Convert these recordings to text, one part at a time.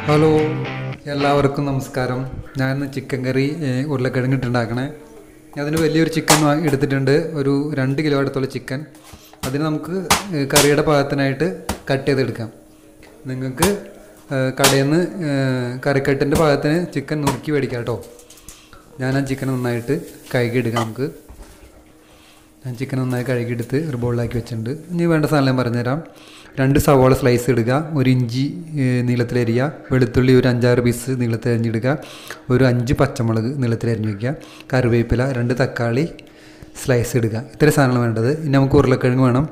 Hello, എല്ലാവർക്കും നമസ്കാരം. ഞാൻ ചിക്കൻ കറി ഉരുളക്കിഴങ്ങിട്ടുണ്ടാക്കണേ. അതിന് വലിയൊരു ചിക്കൻ എടുത്തിട്ടുണ്ട്, ഒരു 2 കിലോ അടുത്തുള്ള ചിക്കൻ. അതിന് നമുക്ക് കറിയുടെ പാകത്തിനായിട്ട് കട്ട് ചെയ്തെടുക്കാം. നിങ്ങൾക്ക് കടയിൽ നിന്ന് കറിക്കട്ടിൻ്റെ പാകത്തിന് ചിക്കൻ നുറുക്കി മേടിക്കാം കേട്ടോ. ഞാൻ ആ ചിക്കൻ നന്നായിട്ട് കഴുകിയെടുക്കാം. ഞാൻ ചിക്കൻ നന്നായി കഴുകിയെടുത്ത് ഒരു ബോളിലാക്കി വെച്ചിട്ടുണ്ട്. ഇനി വേണ്ട സാധനം ഞാൻ പറഞ്ഞുതരാം. 2 സവാള സ്ലൈസ് ഇടുക, 1 ഇഞ്ചി നീളത്തിലരിയുക, വെളുത്തുള്ളി ഒരു 5-6 പീസ് നീളത്തിലരിഞ്ഞിടുക, ഒരു 5 പച്ചമുളക് നീളത്തിലരിഞ്ഞ് വയ്ക്കുക, കറിവേപ്പില, 2 തക്കാളി സ്ലൈസ് ഇടുക. ഇത്രയും സാധനങ്ങൾ വേണ്ടത്. ഇനി നമുക്ക് ഉരുളക്കിഴങ്ങ് വേണം.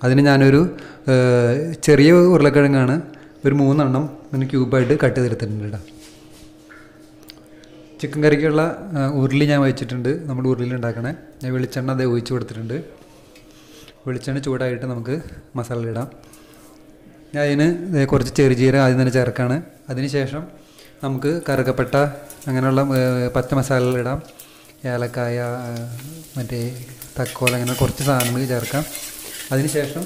അതിന് ഞാനൊരു ചെറിയ ഉരുളക്കിഴങ്ങാണ്, ഒരു 3 എണ്ണം ക്യൂബായിട്ട് കട്ട് ചെയ്തെടുത്തിട്ടുണ്ട്. ചിക്കൻ കറിക്കുള്ള ഉരുളി ഞാൻ വെച്ചിട്ടുണ്ട്. നമ്മൾ ഉരുളിയിൽ ഉണ്ടാക്കണേ. ഞാൻ വെളിച്ചെണ്ണ അതേ ഒഴിച്ച് കൊടുത്തിട്ടുണ്ട്. വെളിച്ചെണ്ണ ചൂടായിട്ട് നമുക്ക് മസാല ഇടാം. ഞാൻ അതിന് കുറച്ച് ചെറുജീരകം ആദ്യം തന്നെ ചേർക്കാണ്. അതിനുശേഷം നമുക്ക് കറുകപ്പട്ട അങ്ങനെയുള്ള പച്ച മസാലകളിടാം. ഏലക്കായ, മറ്റേ തക്കോല, അങ്ങനെ കുറച്ച് സാധനങ്ങൾ ചേർക്കാം. അതിനുശേഷം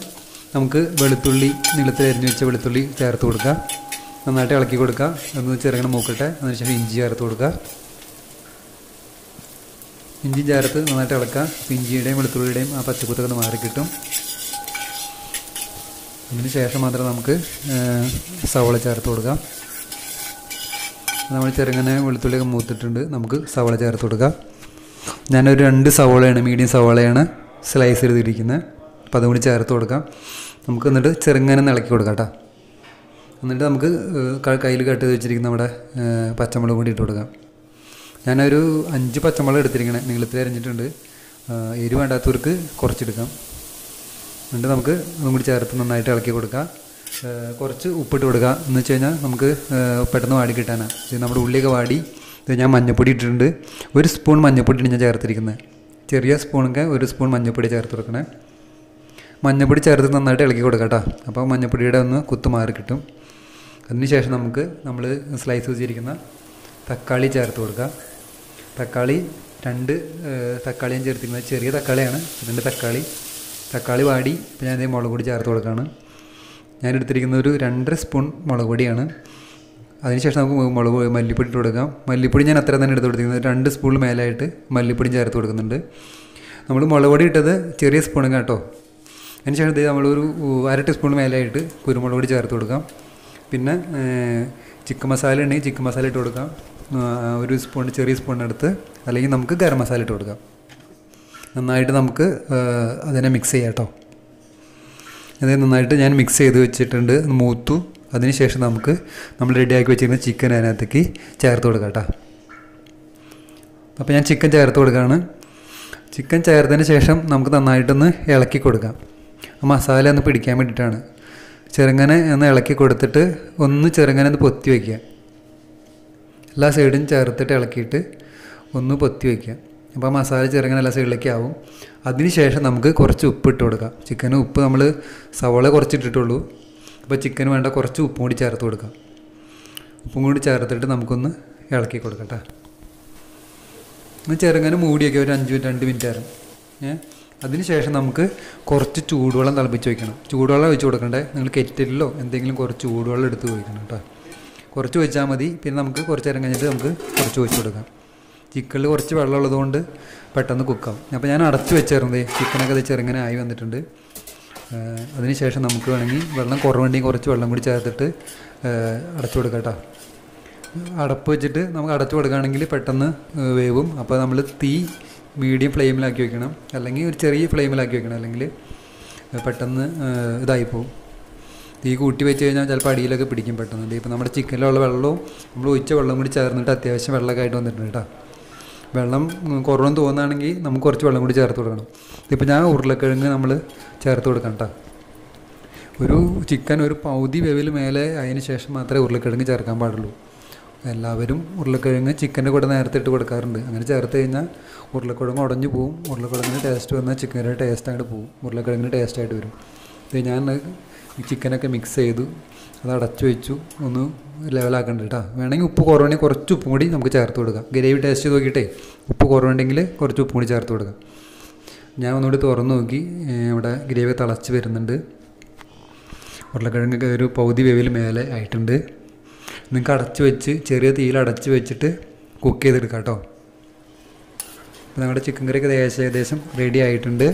നമുക്ക് വെളുത്തുള്ളി, നീളത്തിൽ അരിഞ്ഞ് വെച്ച വെളുത്തുള്ളി ചേർത്ത് കൊടുക്കുക. നന്നായിട്ട് ഇളക്കി കൊടുക്കുക. ഒന്ന് ചെറുങ്ങനെ മൂക്കട്ടെ. അതിനുശേഷം ഇഞ്ചി ചേർത്ത് കൊടുക്കുക. ഇഞ്ചി ചേർത്ത് നന്നായിട്ട് ഇളക്കുക. ഇഞ്ചിയുടെയും വെളുത്തുള്ളിയുടെയും ആ പച്ചക്കുത്തൊക്കെ മാറി കിട്ടും. അതിന് ശേഷം മാത്രം നമുക്ക് സവാള ചേർത്ത് കൊടുക്കാം. നമ്മൾ ചെറുങ്ങനെ വെളുത്തുള്ളിയൊക്കെ മൂത്തിട്ടുണ്ട്. നമുക്ക് സവാള ചേർത്ത് കൊടുക്കാം. ഞാനൊരു 2 സവാളയാണ്, മീഡിയം സവാളയാണ് സ്ലൈസ് ചെയ്തിരിക്കുന്നത്. അപ്പോൾ അതും കൂടി ചേർത്ത് കൊടുക്കാം. നമുക്ക് എന്നിട്ട് ചെറുങ്ങനെ ഇളക്കി കൊടുക്കാം കേട്ടോ. എന്നിട്ട് നമുക്ക് കയ്യിൽ കട്ട് ചെയ്ത് വെച്ചിരിക്കുന്ന നമ്മുടെ പച്ചമുളക് കൂടി ഇട്ട് കൊടുക്കാം. ഞാനൊരു 5 പച്ചമുളക് എടുത്തിരിക്കണേ, നീളത്തിൽ അരിഞ്ഞിട്ടുണ്ട്. എരിവ് വേണ്ടാത്തവർക്ക് കുറച്ചെടുക്കാം. എന്നിട്ട് നമുക്ക് അതും കൂടി ചേർത്ത് നന്നായിട്ട് ഇളക്കി കൊടുക്കുക. കുറച്ച് ഉപ്പിട്ട് കൊടുക്കുക. എന്ന് വെച്ച് കഴിഞ്ഞാൽ നമുക്ക് പെട്ടെന്ന് വാടി കിട്ടാനാണ്. ഇത് നമ്മുടെ ഉള്ളിയൊക്കെ വാടി. ഇത് ഞാൻ മഞ്ഞൾപ്പൊടി ഇട്ടിട്ടുണ്ട്. 1 സ്പൂൺ മഞ്ഞൾപ്പൊടിയാണ് ഞാൻ ചേർത്തിരിക്കുന്നത്. ചെറിയ സ്പൂണൊക്കെ 1 സ്പൂൺ മഞ്ഞൾപ്പൊടി ചേർത്ത് കൊടുക്കണേ. മഞ്ഞൾപ്പൊടി ചേർത്ത് നന്നായിട്ട് ഇളക്കി കൊടുക്കാം കേട്ടോ. അപ്പോൾ മഞ്ഞൾപ്പൊടിയുടെ ഒന്ന് കുത്ത് മാറി കിട്ടും. അതിനുശേഷം നമുക്ക് നമ്മൾ സ്ലൈസ് വെച്ചിരിക്കുന്ന തക്കാളി ചേർത്ത് കൊടുക്കുക. തക്കാളി 2 തക്കാളിയും ചേർത്തിരിക്കുന്നത് ചെറിയ തക്കാളിയാണ്. 2 തക്കാളി വാടി. ഇപ്പോൾ ഞാൻ മുളക് പൊടി ചേർത്ത് കൊടുക്കുകയാണ്. ഞാൻ എടുത്തിരിക്കുന്ന ഒരു 2.5 സ്പൂൺ മുളക് പൊടിയാണ്. അതിനുശേഷം നമുക്ക് മല്ലിപ്പൊടി ഇട്ട് കൊടുക്കാം. മല്ലിപ്പൊടി ഞാൻ അത്ര തന്നെ എടുത്ത് കൊടുത്തിരിക്കുന്നത്. 2 സ്പൂൺ മേലായിട്ട് മല്ലിപ്പൊടി ചേർത്ത് കൊടുക്കുന്നുണ്ട്. നമ്മൾ മുളക് പൊടി ഇട്ടത് ചെറിയ സ്പൂണൊക്കെ കേട്ടോ. അതിനുശേഷം നമ്മളൊരു 1/2 ടീസ്പൂൺ മേലായിട്ട് കുരുമുളക് പൊടി ചേർത്ത് കൊടുക്കാം. പിന്നെ ചിക്കൻ മസാല ഉണ്ടെങ്കിൽ ചിക്കൻ മസാല ഇട്ട് കൊടുക്കാം. 1 സ്പൂൺ, ചെറിയ സ്പൂണിനടുത്ത്. അല്ലെങ്കിൽ നമുക്ക് ഗരം മസാല ഇട്ട് കൊടുക്കാം. നന്നായിട്ട് നമുക്ക് അതിനെ മിക്സ് ചെയ്യാം കേട്ടോ. അത് നന്നായിട്ട് ഞാൻ മിക്സ് ചെയ്ത് വെച്ചിട്ടുണ്ട്. മൂത്തു. അതിനുശേഷം നമ്മൾ റെഡിയാക്കി വെച്ചിരുന്ന ചിക്കൻ അതിനകത്തേക്ക് ചേർത്ത് കൊടുക്കാം കേട്ടോ. അപ്പോൾ ഞാൻ ചിക്കൻ ചേർത്ത് കൊടുക്കുകയാണ്. ചിക്കൻ ചേർത്തതിന് ശേഷം നമുക്ക് നന്നായിട്ടൊന്ന് ഇളക്കി കൊടുക്കാം. ആ മസാല ഒന്ന് പിടിക്കാൻ വേണ്ടിയിട്ടാണ്. ചെറുങ്ങനെ ഒന്ന് ഇളക്കി കൊടുത്തിട്ട് ചെറുങ്ങനെ ഒന്ന് പൊത്തി വയ്ക്കുക. എല്ലാ സൈഡും ചേർത്തിട്ട് ഇളക്കിയിട്ട് ഒന്ന് പൊത്തി വയ്ക്കുക. അപ്പോൾ ആ മസാല ചെറുങ്ങനെ എല്ലാ സൈഡിലേക്ക് ആവും. അതിനുശേഷം നമുക്ക് കുറച്ച് ഉപ്പ് ഇട്ട് കൊടുക്കാം. ചിക്കന് ഉപ്പ് നമ്മൾ സവാള കുറച്ചിട്ടിട്ടുള്ളൂ. അപ്പോൾ ചിക്കന് വേണ്ട കുറച്ച് ഉപ്പും കൂടി ചേർത്ത് കൊടുക്കാം. ഉപ്പും കൂടി ചേർത്തിട്ട് നമുക്കൊന്ന് ഇളക്കി കൊടുക്കാം കേട്ടോ. ചെറുങ്ങനെ മൂടിയൊക്കെ ഒരു 2 മിനിറ്റ് ആയിരുന്നു. അതിനുശേഷം നമുക്ക് കുറച്ച് ചൂടുവെള്ളം തിളപ്പിച്ച് വയ്ക്കണം. ചൂടുവെള്ളം ഒഴിച്ച് കൊടുക്കണ്ടേ. നിങ്ങൾ കെറ്റിലോ എന്തെങ്കിലും കുറച്ച് ചൂടുവെള്ളം എടുത്ത് ഒഴിക്കണം കേട്ടോ. കുറച്ച് ഒഴിച്ചാൽ മതി. പിന്നെ നമുക്ക് കുറച്ച് നേരം കഴിഞ്ഞിട്ട് നമുക്ക് കുറച്ച് ഒഴിച്ച് കൊടുക്കാം. ചിക്കനിൽ കുറച്ച് വെള്ളം ഉള്ളതുകൊണ്ട് പെട്ടെന്ന് കുക്കാവും. അപ്പോൾ ഞാൻ അടച്ച് വെച്ചായിരുന്നേ. ചിക്കനൊക്കെ അത് ചെറുങ്ങനെ ആയി വന്നിട്ടുണ്ട്. അതിനുശേഷം നമുക്ക് വേണമെങ്കിൽ വെള്ളം കുറവുണ്ടെങ്കിൽ കുറച്ച് വെള്ളം കൂടി ചേർത്തിട്ട് അടച്ചു കൊടുക്കാം കേട്ടോ. അടപ്പ് വെച്ചിട്ട് നമുക്ക് അടച്ചു കൊടുക്കുകയാണെങ്കിൽ പെട്ടെന്ന് വേവും. അപ്പോൾ നമ്മൾ തീ മീഡിയം ഫ്ലെയിമിലാക്കി വെക്കണം, അല്ലെങ്കിൽ ഒരു ചെറിയ ഫ്ലെയിമിലാക്കി വെക്കണം. അല്ലെങ്കിൽ പെട്ടെന്ന് ഇതായിപ്പോവും. തീ കൂട്ടി വെച്ച് കഴിഞ്ഞാൽ ചിലപ്പോൾ അടിയിലൊക്കെ പിടിക്കും പെട്ടെന്ന്. ഇപ്പോൾ നമ്മുടെ ചിക്കനിലുള്ള വെള്ളവും നമ്മൾ ഒഴിച്ച വെള്ളം കൂടി ചേർന്നിട്ട് അത്യാവശ്യം വെള്ളമൊക്കെ ആയിട്ട് വന്നിട്ടുണ്ട് കേട്ടോ. വെള്ളം കുറവെന്ന് തോന്നുകയാണെങ്കിൽ നമുക്ക് കുറച്ച് വെള്ളം കൂടി ചേർത്ത് കൊടുക്കണം. ഇപ്പോൾ ഞാൻ ഉരുളക്കിഴങ്ങ് നമ്മൾ ചേർത്ത് കൊടുക്കണം കേട്ടോ. ഒരു ചിക്കൻ ഒരു പകുതി വേവിൽ മേലെ അതിന് ശേഷം മാത്രമേ ഉരുളക്കിഴങ്ങ് ചേർക്കാൻ പാടുള്ളൂ. എല്ലാവരും ഉരുളക്കിഴങ്ങ് ചിക്കൻ്റെ കൂടെ നേരത്തെ ഇട്ട് കൊടുക്കാറുണ്ട്. അങ്ങനെ ചേർത്ത് കഴിഞ്ഞാൽ ഉരുളക്കിഴങ്ങ് ഉടഞ്ഞു പോവും. ഉരുളക്കിഴങ്ങിന് ടേസ്റ്റ് വന്നാൽ ചിക്കൻ്റെ ടേസ്റ്റ് ആയിട്ട് പോവും. ഉരുളക്കിഴങ്ങിന് ടേസ്റ്റായിട്ട് വരും. ഇത് ഞാൻ ചിക്കനൊക്കെ മിക്സ് ചെയ്തു. അത് അടച്ചു വെച്ചു. ഒന്ന് ലെവലാക്കണ്ട കേട്ടോ. വേണമെങ്കിൽ ഉപ്പ് കുറവുണ്ടെങ്കിൽ കുറച്ച് ഉപ്പും കൂടി നമുക്ക് ചേർത്ത് കൊടുക്കാം. ഗ്രേവി ടേസ്റ്റ് നോക്കിയിട്ടേ ഉപ്പ് കുറവുണ്ടെങ്കിൽ കുറച്ച് ഉപ്പും കൂടി ചേർത്ത് കൊടുക്കാം. ഞാൻ ഒന്നുകൂടി തുറന്ന് നോക്കി. ഇവിടെ ഗ്രേവി തിളച്ച് വരുന്നുണ്ട്. ഉരുളക്കിഴങ്ങൊക്കെ ഒരു പകുതി വേവിൽ മേലെ ആയിട്ടുണ്ട്. നിങ്ങൾക്ക് അടച്ച് വെച്ച് ചെറിയ തീയിൽ അടച്ച് വെച്ചിട്ട് കുക്ക് ചെയ്തെടുക്കാം കേട്ടോ. അപ്പോൾ ഞങ്ങളുടെ ചിക്കൻ കറിയൊക്കെ ഏകദേശം റെഡി ആയിട്ടുണ്ട്.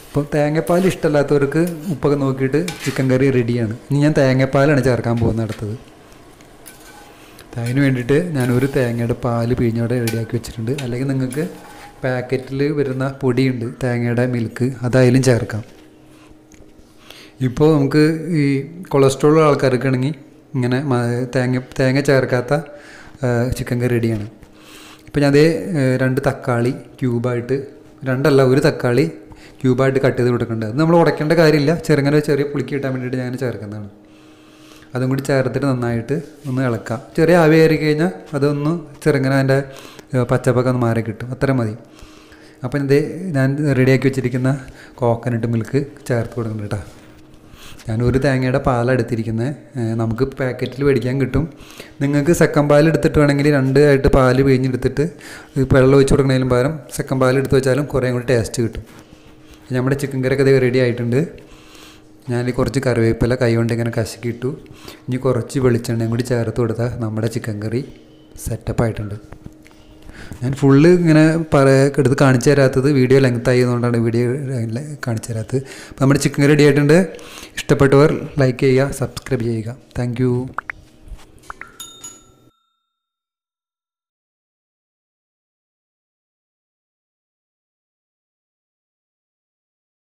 അപ്പോൾ തേങ്ങാപ്പാൽ ഇഷ്ടമല്ലാത്തവർക്ക് ഉപ്പൊക്കെ നോക്കിയിട്ട് ചിക്കൻ കറി റെഡിയാണ്. ഇനി ഞാൻ തേങ്ങാപ്പാലാണ് ചേർക്കാൻ പോകുന്നത് അടുത്തത്. അതിന് വേണ്ടിയിട്ട് ഞാനൊരു തേങ്ങയുടെ പാല് പിഴിഞ്ഞോടെ റെഡിയാക്കി വെച്ചിട്ടുണ്ട്. അല്ലെങ്കിൽ നിങ്ങൾക്ക് പാക്കറ്റിൽ വരുന്ന പൊടിയുണ്ട് തേങ്ങയുടെ മിൽക്ക്, അതായാലും ചേർക്കാം. ഇപ്പോൾ നമുക്ക് ഈ കൊളസ്ട്രോൾ ആൾക്കാർക്കാണെങ്കിൽ ഇങ്ങനെ തേങ്ങ ചേർക്കാത്ത ചിക്കൻ കറി റെഡിയാണ്. ഇപ്പോൾ ഞാൻ അതേ 2 തക്കാളി ക്യൂബായിട്ട്, 2 അല്ല 1 തക്കാളി ക്യൂബായിട്ട് കട്ട് ചെയ്ത് കൊടുക്കേണ്ടത്. അത് നമ്മൾ ഉടയ്ക്കേണ്ട കാര്യമില്ല, ചെറിയ പുളിക്ക് കിട്ടാൻ വേണ്ടിയിട്ട് ഞാൻ ചേർക്കുന്നതാണ്. അതും കൂടി ചേർത്തിട്ട് നന്നായിട്ട് ഒന്ന് ഇളക്കാം. ചെറിയ ആവി കയറി കഴിഞ്ഞാൽ അതൊന്ന് ചെറുങ്ങനെ അതിൻ്റെ പച്ചപ്പൊക്കെ ഒന്ന് മാറി കിട്ടും, അത്ര മതി. അപ്പം ഞാൻ റെഡിയാക്കി വെച്ചിരിക്കുന്ന കോക്കനട്ട് മിൽക്ക് ചേർത്ത് കൊടുക്കുന്നുണ്ട് കേട്ടോ. ഞാനൊരു തേങ്ങയുടെ പാലെടുത്തിരിക്കുന്നത്, നമുക്ക് പാക്കറ്റിൽ മേടിക്കാൻ കിട്ടും. നിങ്ങൾക്ക് സെക്കൻഡ് പാൽ എടുത്തിട്ട് വേണമെങ്കിൽ 2 ആയിട്ട് പാല് പിഴിഞ്ഞെടുത്തിട്ട് വെള്ളം ഒഴിച്ച് കൊടുക്കുന്നതിലും പകരം സെക്കൻഡ് പാൽ എടുത്ത് വെച്ചാലും കുറേ കൂടി ടേസ്റ്റ് കിട്ടും. നമ്മുടെ ചിക്കൻ കറിയൊക്കെ റെഡി ആയിട്ടുണ്ട്. ഞാൻ കുറച്ച് കറിവേപ്പില കൈ കൊണ്ട് ഇങ്ങനെ കശക്കിയിട്ടു. ഇനി കുറച്ച് വെളിച്ചെണ്ണയും കൂടി ചേർത്ത് കൊടുത്താൽ നമ്മുടെ ചിക്കൻ കറി സെറ്റപ്പായിട്ടുണ്ട്. ഞാൻ ഫുള്ള് ഇങ്ങനെ എടുത്ത് കാണിച്ചു തരാത്തത് വീഡിയോ ലെങ്ത് ആയതുകൊണ്ടാണ് വീഡിയോ കാണിച്ചു തരാത്തത്. അപ്പോൾ നമ്മുടെ ചിക്കൻ കറി റെഡി ആയിട്ടുണ്ട്. ഇഷ്ടപ്പെട്ടവർ ലൈക്ക് ചെയ്യുക, സബ്സ്ക്രൈബ് ചെയ്യുക. താങ്ക്